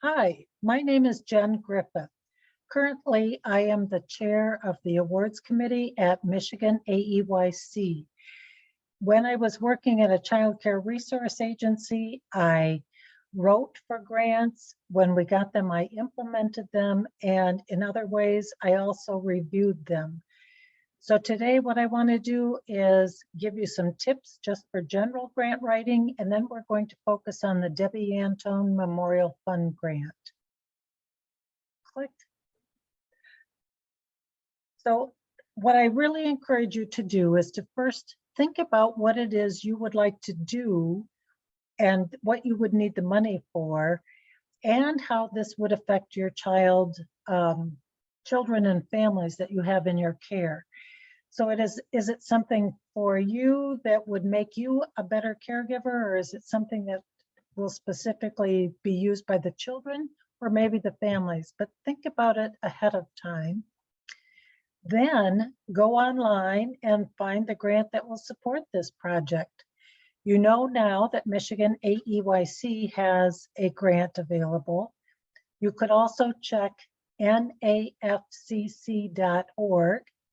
Hi, my name is Jen Griffith. Currently, I am the chair of the awards committee at Michigan AEYC. When I was working at a child care resource agency, I wrote for grants. When we got them, I implemented them, and in other ways, I also reviewed them. So today what I want to do is give you some tips just for general grant writing, and then we're going to focus on the Debbie Antone Memorial Fund grant. Click. So what I really encourage you to do is to first think about what it is you would like to do and what you would need the money for, and how this would affect your children and families that you have in your care. So is it something for you that would make you a better caregiver, or is it something that will specifically be used by the children or maybe the families? But think about it ahead of time. Then go online and find the grant that will support this project. You know now that Michigan AEYC has a grant available. You could also check nafcc.org.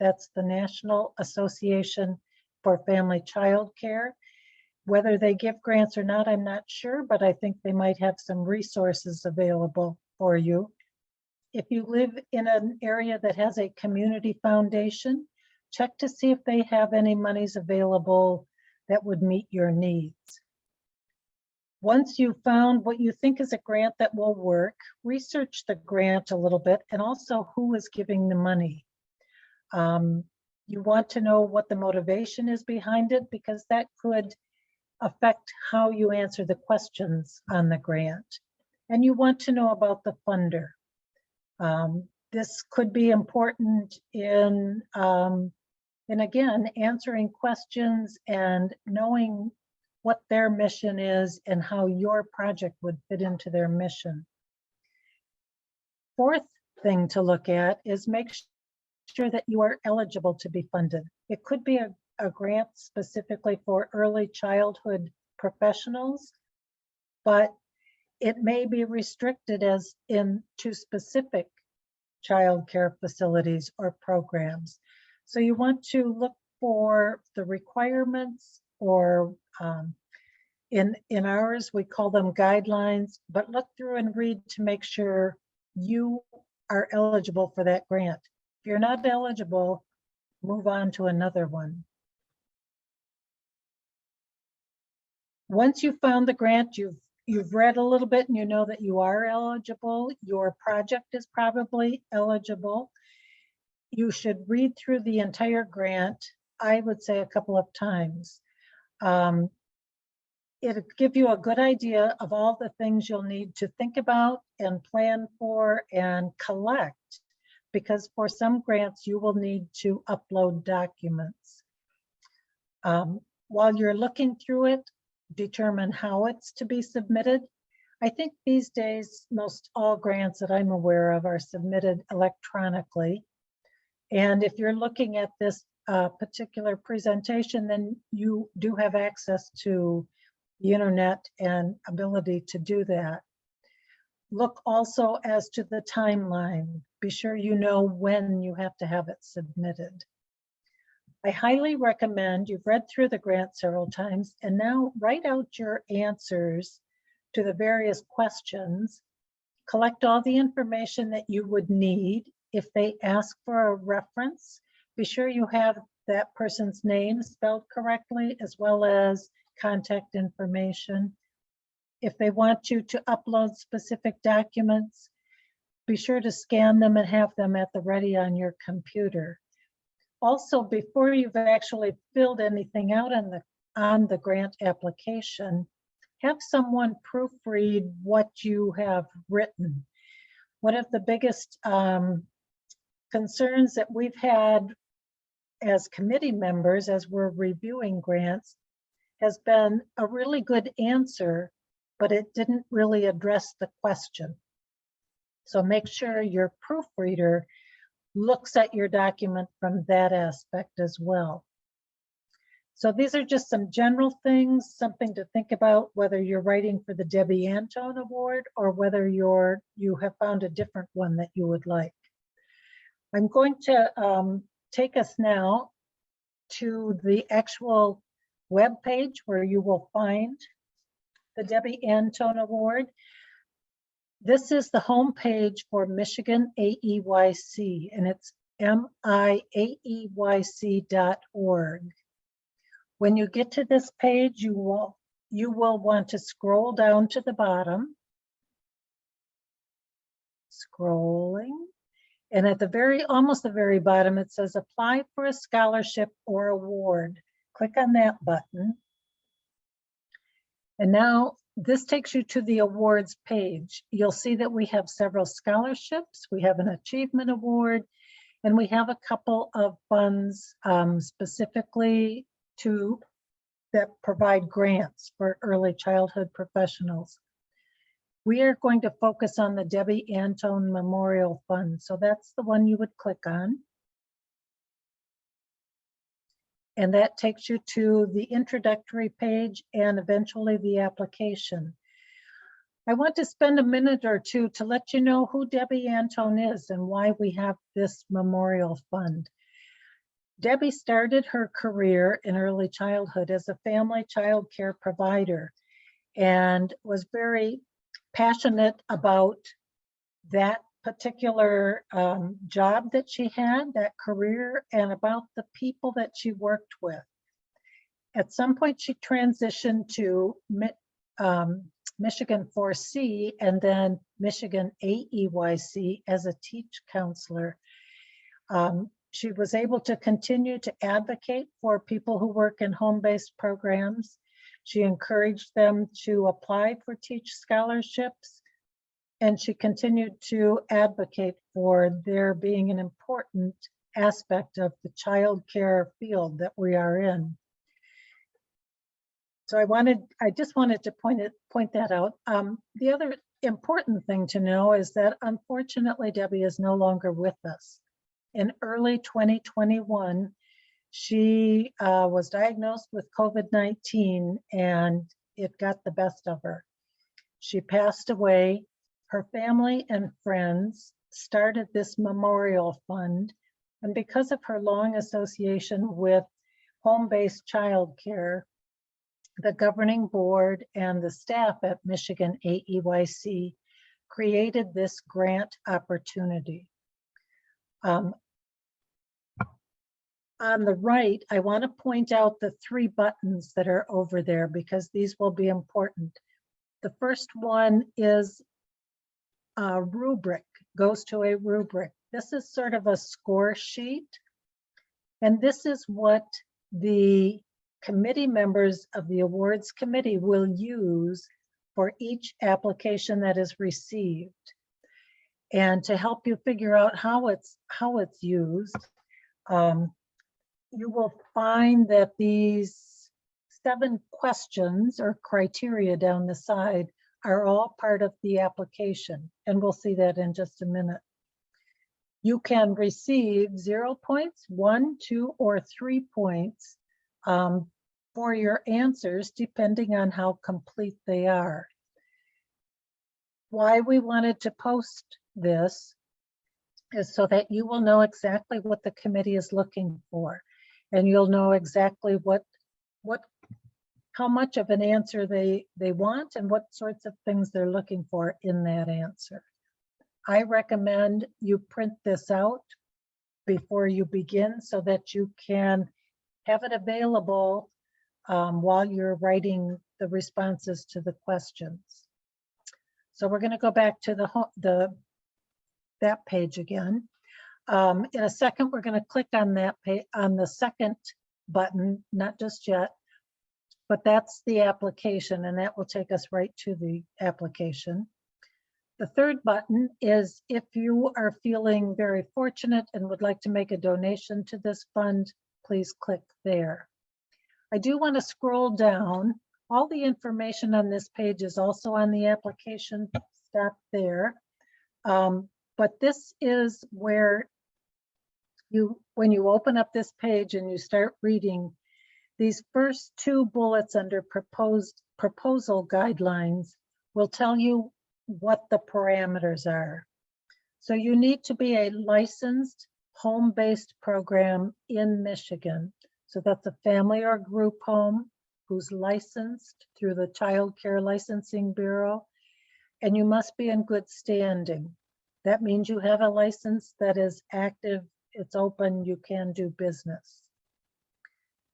That's the National Association for Family Child Care. Whether they give grants or not, I'm not sure, but I think they might have some resources available for you. If you live in an area that has a community foundation, check to see if they have any monies available that would meet your needs. Once you've found what you think is a grant that will work, research the grant a little bit and also who is giving the money. You want to know what the motivation is behind it, because that could affect how you answer the questions on the grant. And you want to know about the funder. This could be important in again, answering questions and knowing what their mission is and how your project would fit into their mission. Fourth thing to look at is make sure that you are eligible to be funded. It could be a grant specifically for early childhood professionals, but it may be restricted as to specific child care facilities or programs. So you want to look for the requirements, or in ours, we call them guidelines, but look through and read to make sure you are eligible for that grant. If you're not eligible, move on to another one. Once you've found the grant, you've read a little bit and you know that you are eligible, your project is probably eligible. You should read through the entire grant, I would say a couple of times. It'll give you a good idea of all the things you'll need to think about and plan for and collect, because for some grants you will need to upload documents. While you're looking through it, determine how it's to be submitted. I think these days, most all grants that I'm aware of are submitted electronically. And if you're looking at this particular presentation, then you do have access to the internet and ability to do that. Look also as to the timeline. Be sure you know when you have to have it submitted. I highly recommend, you've read through the grant several times, and now write out your answers to the various questions. Collect all the information that you would need. If they ask for a reference, be sure you have that person's name spelled correctly, as well as contact information. If they want you to upload specific documents, be sure to scan them and have them at the ready on your computer. Also, before you've actually filled anything out on the grant application, have someone proofread what you have written. One of the biggest concerns that we've had as committee members as we're reviewing grants has been a really good answer, but it didn't really address the question. So make sure your proofreader looks at your document from that aspect as well. So these are just some general things, something to think about, whether you're writing for the Debbie Antone Award or whether you have found a different one that you would like. I'm going to take us now to the actual web page where you will find the Debbie Antone Award. This is the home page for Michigan AEYC, and it's miaeyc.org. When you get to this page, you will want to scroll down to the bottom. Scrolling. And at the almost the very bottom, it says apply for a scholarship or award. Click on that button. And now this takes you to the awards page. You'll see that we have several scholarships. We have an achievement award, and we have a couple of funds specifically that provide grants for early childhood professionals. We are going to focus on the Debbie Antone Memorial Fund. So that's the one you would click on. And that takes you to the introductory page and eventually the application. I want to spend a minute or two to let you know who Debbie Antone is and why we have this memorial fund. Debbie started her career in early childhood as a family child care provider and was very passionate about that particular job that she had, that career, and about the people that she worked with. At some point, she transitioned to Michigan 4C and then Michigan AEYC as a teach counselor. She was able to continue to advocate for people who work in home-based programs. She encouraged them to apply for teach scholarships, and she continued to advocate for there being an important aspect of the child care field that we are in. So I just wanted to point that out. The other important thing to know is that unfortunately Debbie is no longer with us. In early 2021, she was diagnosed with COVID-19 and it got the best of her. She passed away. Her family and friends started this memorial fund, and because of her long association with home-based childcare, the governing board and the staff at Michigan AEYC created this grant opportunity. On the right, I want to point out the 3 buttons that are over there because these will be important. The first one is a rubric, goes to a rubric. This is sort of a score sheet, and this is what the committee members of the awards committee will use for each application that is received. And to help you figure out how it's used, you will find that these 7 questions or criteria down the side are all part of the application, and we'll see that in just a minute. You can receive 0 points, 1, 2, or 3 points for your answers, depending on how complete they are. Why we wanted to post this is so that you will know exactly what the committee is looking for, and you'll know exactly how much of an answer they want and what sorts of things they're looking for in that answer. I recommend you print this out before you begin so that you can have it available while you're writing the responses to the questions. So we're going to go back to that page again. In a second, we're going to click on that page, on the second button, not just yet, but that's the application, and that will take us right to the application. The third button is if you are feeling very fortunate and would like to make a donation to this fund, please click there. I do want to scroll down. All the information on this page is also on the application. Stop there. But this is where when you open up this page and you start reading, These first two bullets under proposal guidelines will tell you what the parameters are. So you need to be a licensed home-based program in Michigan. So that's a family or group home who's licensed through the Child Care Licensing Bureau, and you must be in good standing. That means you have a license that is active, it's open, you can do business.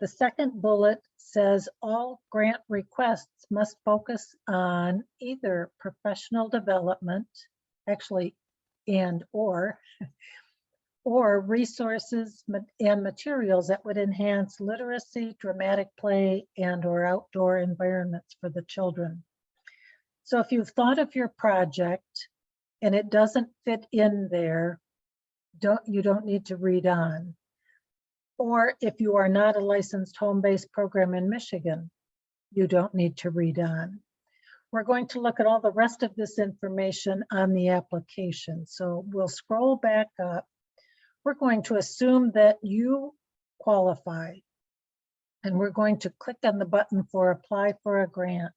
The second bullet says all grant requests must focus on either professional development, actually, or resources and materials that would enhance literacy, dramatic play, and/or outdoor environments for the children. So if you've thought of your project and it doesn't fit in there, you don't need to read on. Or if you are not a licensed home-based program in Michigan, you don't need to read on. We're going to look at all the rest of this information on the application. So we'll scroll back up. We're going to assume that you qualify, and we're going to click on the button for apply for a grant.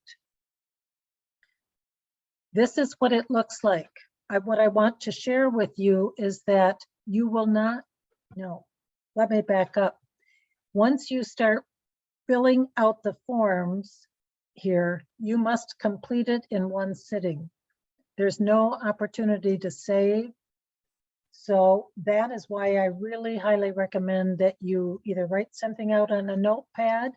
This is what it looks like. What I want to share with you is that you will not, no, let me back up. Once you start filling out the forms here, you must complete it in one sitting. There's no opportunity to save. So that is why I really highly recommend that you either write something out on a notepad,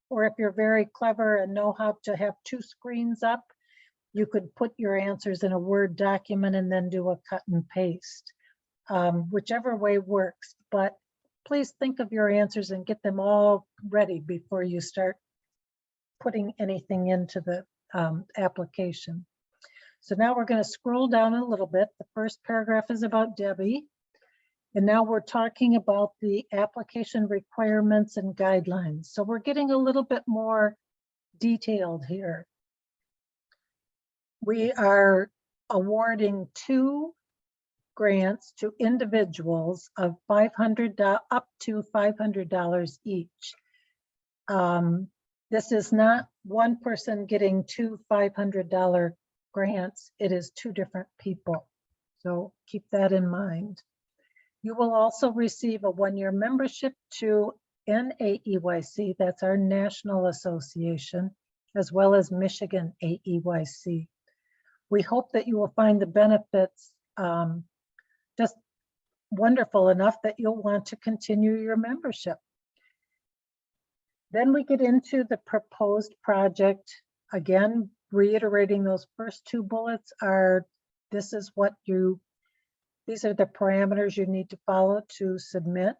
or if you're very clever and know how to have two screens up, you could put your answers in a Word document and then do a cut and paste. Whichever way works, but please think of your answers and get them all ready before you start putting anything into the application. So now we're going to scroll down a little bit. The first paragraph is about Debbie. And now we're talking about the application requirements and guidelines. So we're getting a little bit more detailed here. We are awarding 2 grants to individuals of $500 up to $500 each. This is not one person getting 2 $500 grants. It is 2 different people. So keep that in mind. You will also receive a 1-year membership to NAEYC, that's our national association, as well as Michigan AEYC. We hope that you will find the benefits just wonderful enough that you'll want to continue your membership. Then we get into the proposed project. Again, reiterating those first 2 bullets are, these are the parameters you need to follow to submit.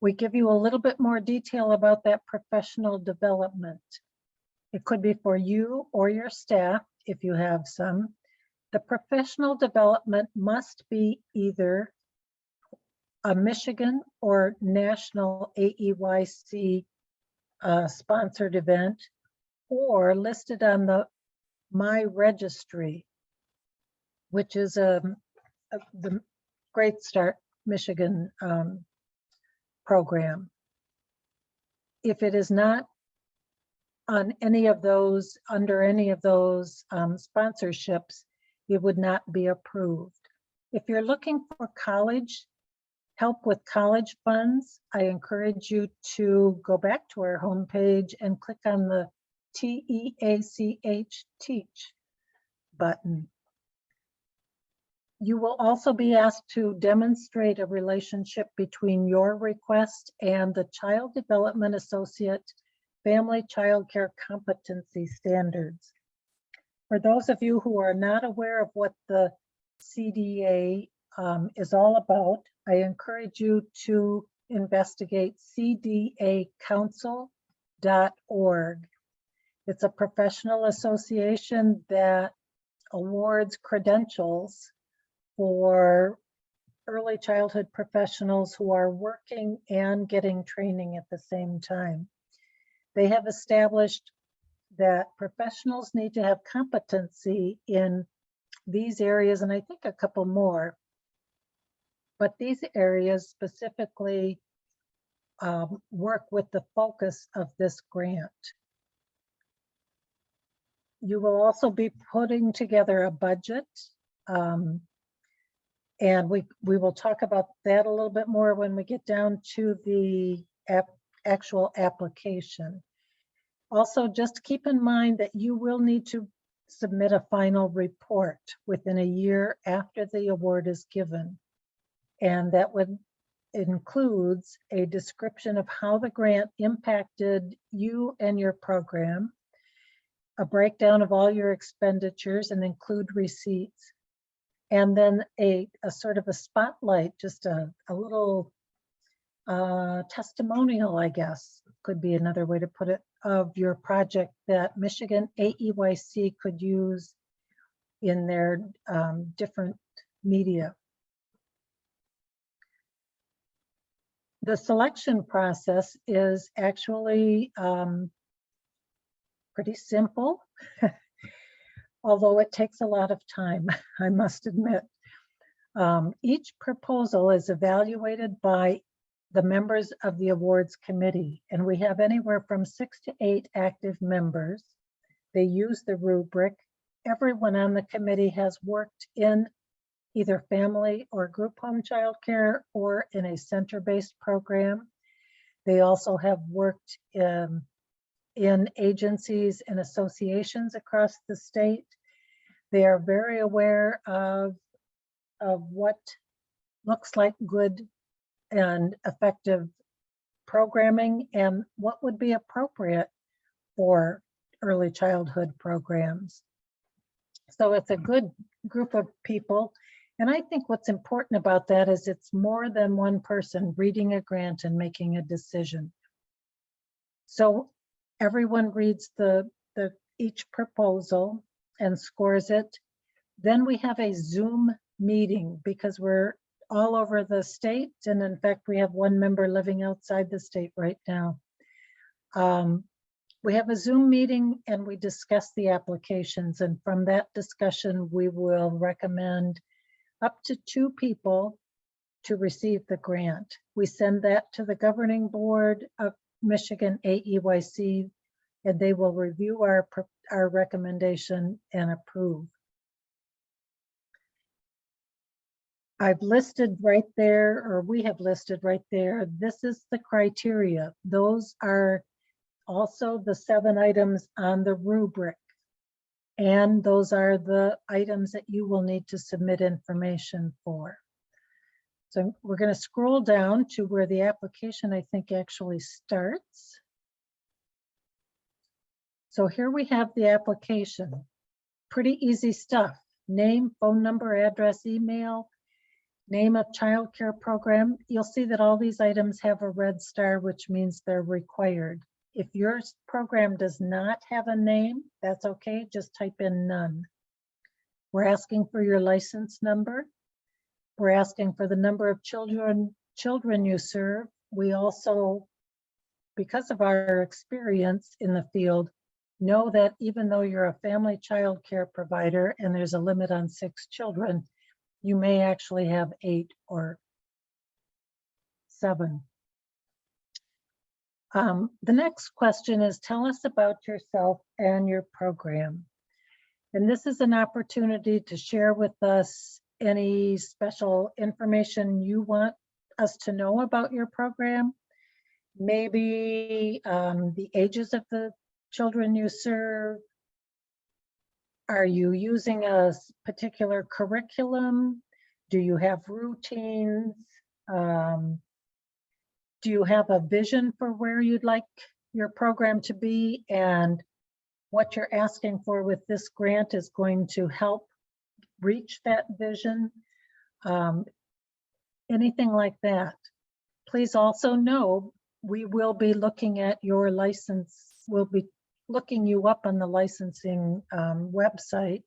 We give you a little bit more detail about that professional development. It could be for you or your staff if you have some. The professional development must be either a Michigan or national AEYC sponsored event, or listed on the My Registry, which is the Great Start Michigan program. If it is not on any of those, under any of those sponsorships, it would not be approved. If you're looking for help with college funds, I encourage you to go back to our homepage and click on the TEACH Teach button. You will also be asked to demonstrate a relationship between your request and the Child Development Associate Family Child Care Competency Standards. For those of you who are not aware of what the CDA is all about, I encourage you to investigate cdacouncil.org. It's a professional association that awards credentials for early childhood professionals who are working and getting training at the same time. They have established that professionals need to have competency in these areas, and I think a couple more. But these areas specifically work with the focus of this grant. You will also be putting together a budget, and we will talk about that a little bit more when we get down to the actual application. Also, just keep in mind that you will need to submit a final report within a year after the award is given. And that includes a description of how the grant impacted you and your program, a breakdown of all your expenditures and include receipts, and then a sort of a spotlight, just a little testimonial, I guess, could be another way to put it, of your project that Michigan AEYC could use in their different media. The selection process is actually pretty simple, although it takes a lot of time, I must admit. Each proposal is evaluated by the members of the awards committee, and we have anywhere from 6 to 8 active members. They use the rubric. Everyone on the committee has worked in either family or group home childcare or in a center-based program. They also have worked in agencies and associations across the state. They are very aware of what looks like good and effective programming and what would be appropriate for early childhood programs. So it's a good group of people. And I think what's important about that is it's more than one person reading a grant and making a decision. So everyone reads each proposal and scores it. Then we have a Zoom meeting because we're all over the state. And in fact, we have one member living outside the state right now. We have a Zoom meeting and we discuss the applications. And from that discussion, we will recommend up to 2 people to receive the grant. We send that to the governing board of Michigan AEYC, and they will review our recommendation and approve. I've listed right there, or we have listed right there, this is the criteria. Those are also the 7 items on the rubric. And those are the items that you will need to submit information for. So we're going to scroll down to where the application, I think, actually starts. So here we have the application. Pretty easy stuff. Name, phone number, address, email, name of child care program. You'll see that all these items have a red star, which means they're required. If your program does not have a name, that's okay, just type in none. We're asking for your license number. We're asking for the number of children you serve. We also, because of our experience in the field, know that even though you're a family child care provider and there's a limit on 6 children, you may actually have 8 or 7. The next question is, tell us about yourself and your program. And this is an opportunity to share with us any special information you want us to know about your program. Maybe the ages of the children you serve. Are you using a particular curriculum? Do you have routines? Do you have a vision for where you'd like your program to be, and what you're asking for with this grant is going to help reach that vision? Anything like that. Please also know we will be looking at your license. We'll be looking you up on the licensing website.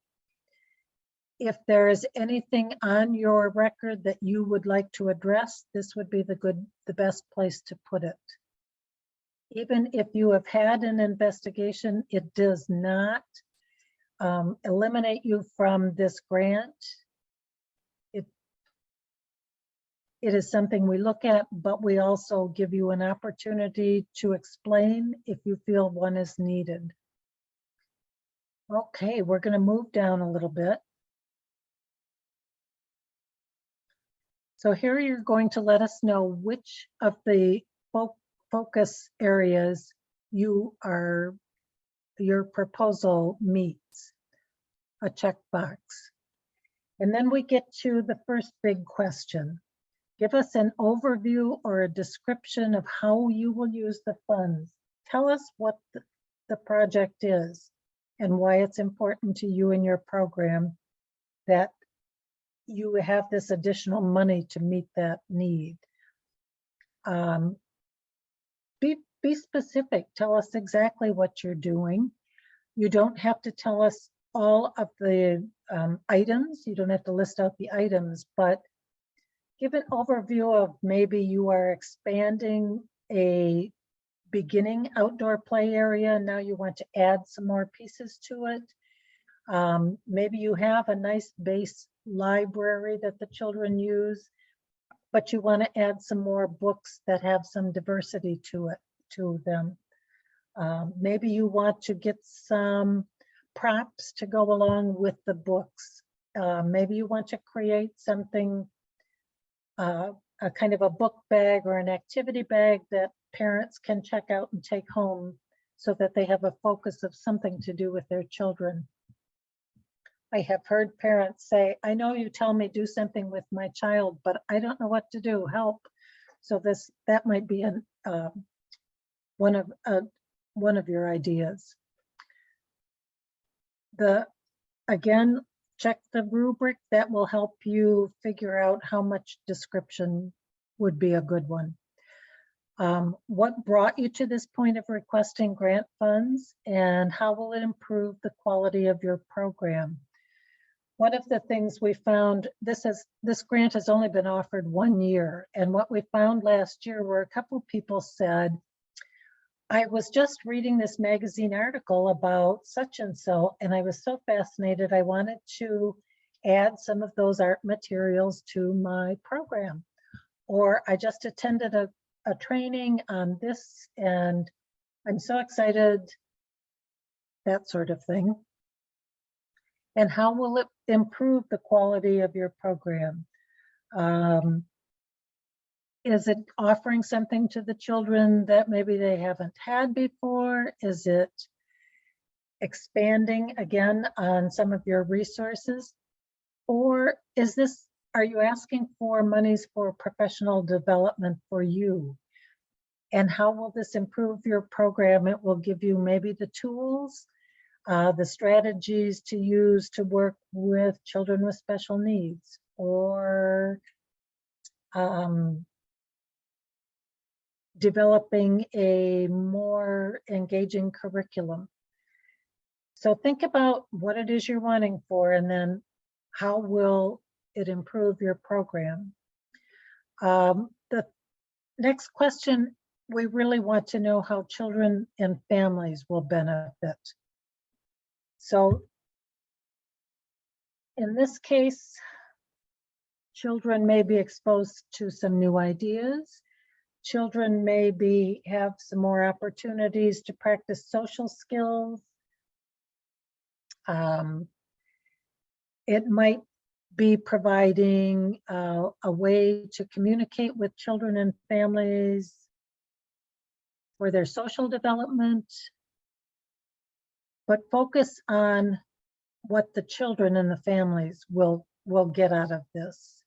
If there is anything on your record that you would like to address, this would be the best place to put it. Even if you have had an investigation, it does not eliminate you from this grant. it is something we look at, but we also give you an opportunity to explain if you feel one is needed. Okay, we're going to move down a little bit. So here you're going to let us know which of the focus areas your proposal meets, a checkbox. And then we get to the first big question. Give us an overview or a description of how you will use the funds. Tell us what the project is and why it's important to you and your program that you have this additional money to meet that need. Be specific. Tell us exactly what you're doing. You don't have to tell us all of the items. You don't have to list out the items, but give an overview of maybe you are expanding a beginning outdoor play area. Now you want to add some more pieces to it. Maybe you have a nice base library that the children use, but you want to add some more books that have some diversity to them. Maybe you want to get some props to go along with the books. Maybe you want to create something, a kind of a book bag or an activity bag that parents can check out and take home so that they have a focus of something to do with their children. I have heard parents say, I know you tell me do something with my child, but I don't know what to do, help. So that might be one of your ideas. Again, check the rubric. That will help you figure out how much description would be a good one. What brought you to this point of requesting grant funds, and how will it improve the quality of your program? One of the things we found, this grant has only been offered 1 year, and what we found last year were a couple of people said, I was just reading this magazine article about such and so, and I was so fascinated, I wanted to add some of those art materials to my program. Or I just attended a training on this, and I'm so excited, that sort of thing. And how will it improve the quality of your program? Is it offering something to the children that maybe they haven't had before? Is it expanding again on some of your resources? Or are you asking for monies for professional development for you? And how will this improve your program? It will give you maybe the tools, the strategies to use to work with children with special needs, or developing a more engaging curriculum. So think about what it is you're wanting for, and then how will it improve your program? The next question, we really want to know how children and families will benefit. So in this case, children may be exposed to some new ideas. Children maybe have some more opportunities to practice social skills. It might be providing a way to communicate with children and families for their social development, but focus on what the children and the families will get out of this.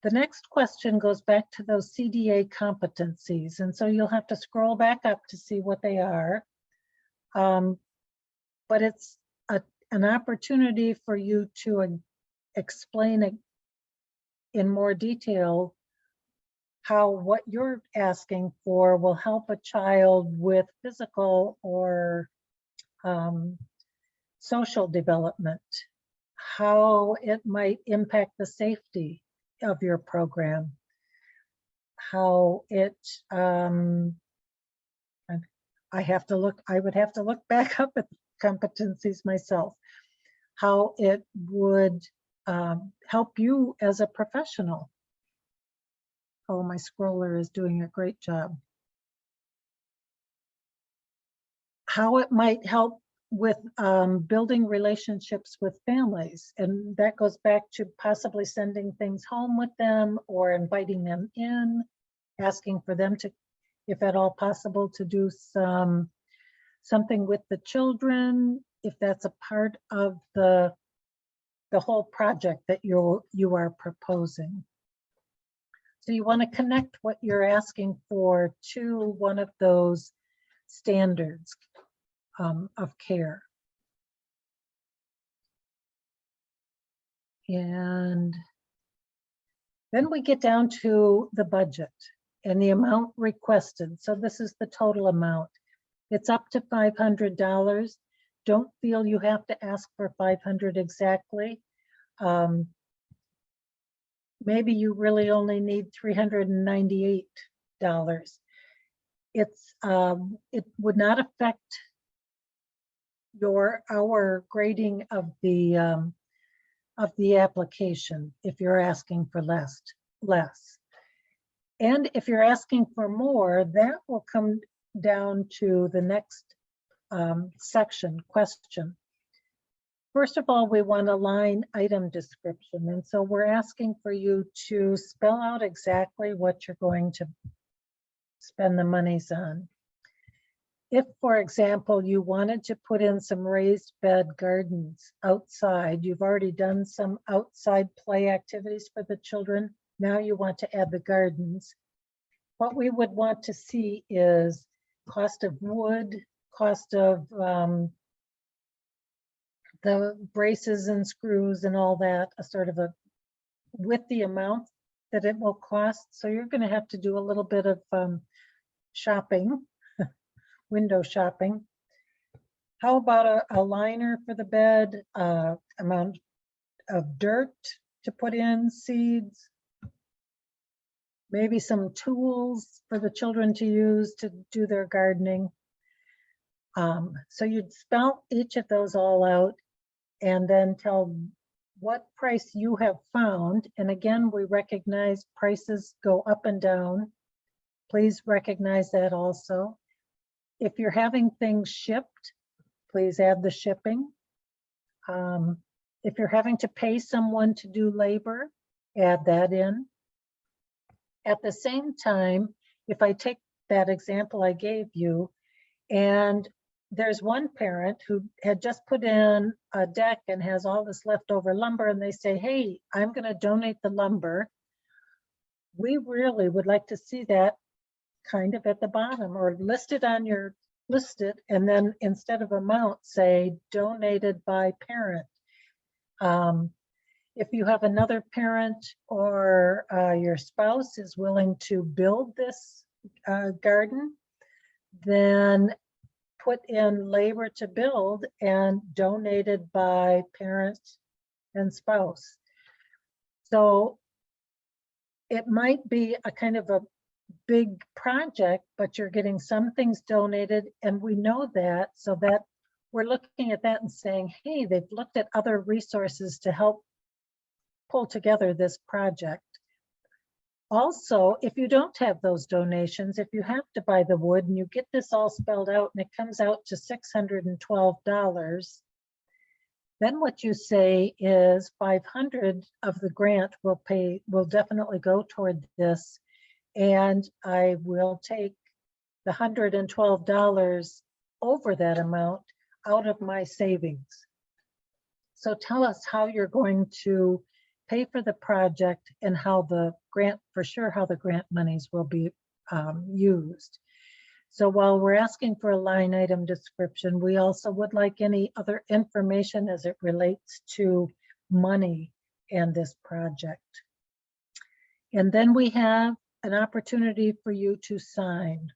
The next question goes back to those CDA competencies, and so you'll have to scroll back up to see what they are. But it's an opportunity for you to explain in more detail how what you're asking for will help a child with physical or social development, how it might impact the safety of your program, how it, I would have to look back up at the competencies myself, how it would help you as a professional. Oh, my scroller is doing a great job. How it might help with building relationships with families. And that goes back to possibly sending things home with them or inviting them in, asking for them to, if at all possible, to do something with the children, if that's a part of the whole project that you are proposing. So you want to connect what you're asking for to one of those standards of care. And then we get down to the budget and the amount requested. So this is the total amount. It's up to $500. Don't feel you have to ask for 500 exactly. Maybe you really only need $398. It would not affect our grading of the application if you're asking for less. And if you're asking for more, that will come down to the next section, question. First of all, we want a line item description. And so we're asking for you to spell out exactly what you're going to spend the monies on. If, for example, you wanted to put in some raised bed gardens outside, you've already done some outside play activities for the children. Now you want to add the gardens. What we would want to see is cost of wood, cost of the braces and screws and all that, a sort of with the amount that it will cost. So you're going to have to do a little bit of shopping, window shopping. How about a liner for the bed, amount of dirt to put in, seeds, maybe some tools for the children to use to do their gardening. So you'd spell each of those all out and then tell what price you have found. And again, we recognize prices go up and down. Please recognize that also. If you're having things shipped, please add the shipping. If you're having to pay someone to do labor, add that in. At the same time, if I take that example I gave you, and there's one parent who had just put in a deck and has all this leftover lumber, and they say, hey, I'm going to donate the lumber. We really would like to see that kind of at the bottom, or list it, and then instead of amount, say donated by parent. If you have another parent or your spouse is willing to build this garden, then put in labor to build and donated by parent and spouse. So it might be a kind of a big project, but you're getting some things donated, and we know that, so that we're looking at that and saying, hey, they've looked at other resources to help pull together this project. Also, if you don't have those donations, if you have to buy the wood and you get this all spelled out and it comes out to $612, then what you say is 500 of the grant will definitely go toward this, and I will take the $112 over that amount out of my savings. So tell us how you're going to pay for the project and how the grant, for sure, how the grant monies will be used. So while we're asking for a line item description, we also would like any other information as it relates to money and this project. And then we have an opportunity for you to sign.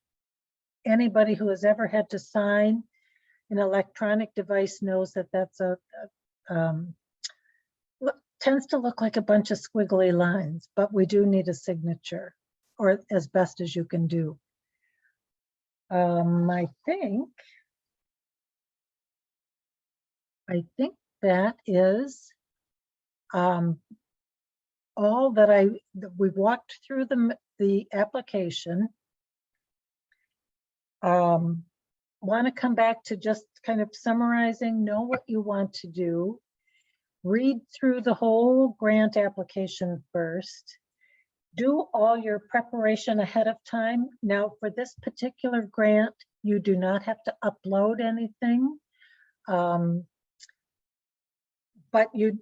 Anybody who has ever had to sign an electronic device knows that that's tends to look like a bunch of squiggly lines, but we do need a signature, or as best as you can do. I think that is all that we've walked through the application, want to come back to just kind of summarizing, know what you want to do, read through the whole grant application first, do all your preparation ahead of time. Now, for this particular grant, you do not have to upload anything, but you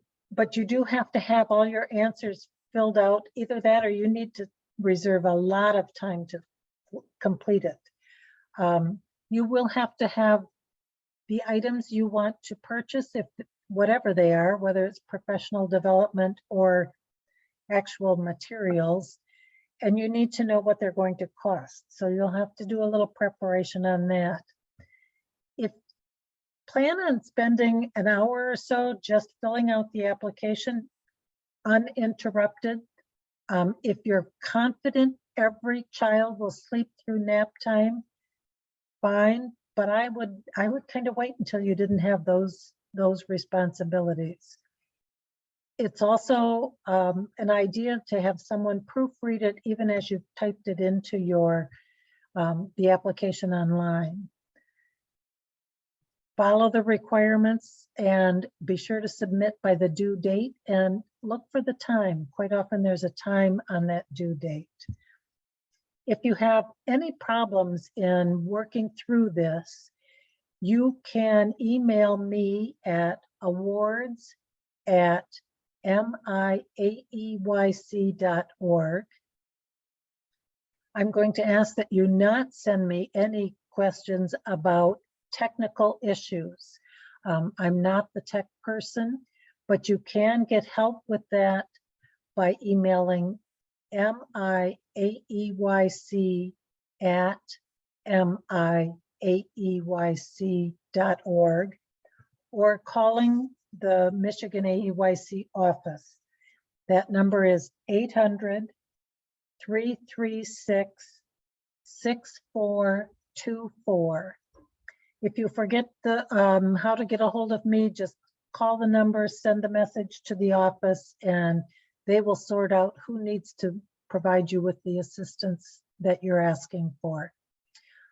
do have to have all your answers filled out. Either that or you need to reserve a lot of time to complete it. You will have to have the items you want to purchase, if whatever they are, whether it's professional development or actual materials, and you need to know what they're going to cost. So you'll have to do a little preparation on that. If plan on spending an hour or so just filling out the application uninterrupted. If you're confident every child will sleep through nap time, fine, but I would kind of wait until you didn't have those responsibilities. It's also an idea to have someone proofread it even as you've typed it into your the application online. Follow the requirements and be sure to submit by the due date and look for the time. Quite often there's a time on that due date. If you have any problems in working through this, you can email me at awards@miaeyc.org. I'm going to ask that you not send me any questions about technical issues. I'm not the tech person, but you can get help with that by emailing miaeyc@miaeyc.org or calling the Michigan AEYC office. That number is 800-336-6424. If you forget the how to get a hold of me, just call the number, send the message to the office, and they will sort out who needs to provide you with the assistance that you're asking for.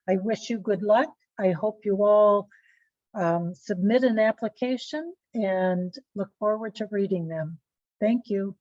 I wish you good luck. I hope you all submit an application and look forward to reading them. Thank you.